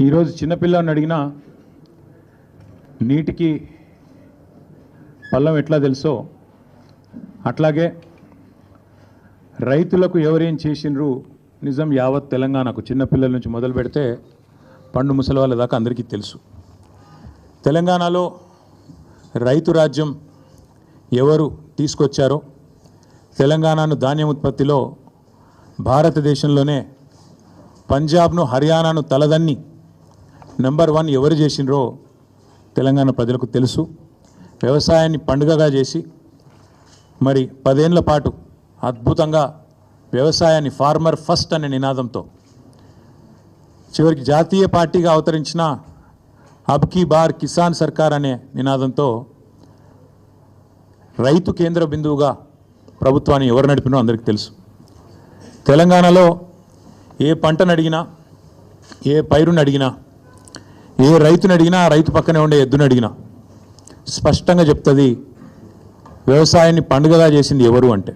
ఈరోజు చిన్నపిల్లని అడిగినా నీటికి పల్లం ఎట్లా తెలుసో అట్లాగే రైతులకు ఎవరేం చేసినరు నిజం యావత్ తెలంగాణకు చిన్నపిల్లల నుంచి మొదలు పెడితే పండు ముసలి వాళ్ళ దాకా అందరికీ తెలుసు. తెలంగాణలో రైతు రాజ్యం ఎవరు తీసుకొచ్చారో, తెలంగాణను ధాన్యం ఉత్పత్తిలో భారతదేశంలోనే పంజాబ్ను హర్యానాను తలదన్ని నెంబర్ 1 ఎవరు చేసినరో తెలంగాణ ప్రజలకు తెలుసు. వ్యవసాయాన్ని పండుగగా చేసి మరి 10 ఏళ్ల పాటు అద్భుతంగా వ్యవసాయాన్ని ఫార్మర్ ఫస్ట్ అనే నినాదంతో చివరికి జాతీయ పార్టీగా అవతరించిన అబ్ కీ బార్ కిసాన్ సర్కార్ అనే నినాదంతో రైతు కేంద్ర బిందువుగా ప్రభుత్వాన్ని ఎవరు నడిపినో అందరికీ తెలుసు. తెలంగాణలో ఏ పంటను అడిగినా, ఏ పైరుని అడిగినా, ఏ రైతుని అడిగినా, ఆ రైతు పక్కనే ఉండే ఎద్దుని అడిగినా స్పష్టంగా చెప్తుంది వ్యవసాయాన్ని పండుగగా చేసింది ఎవరు అంటే.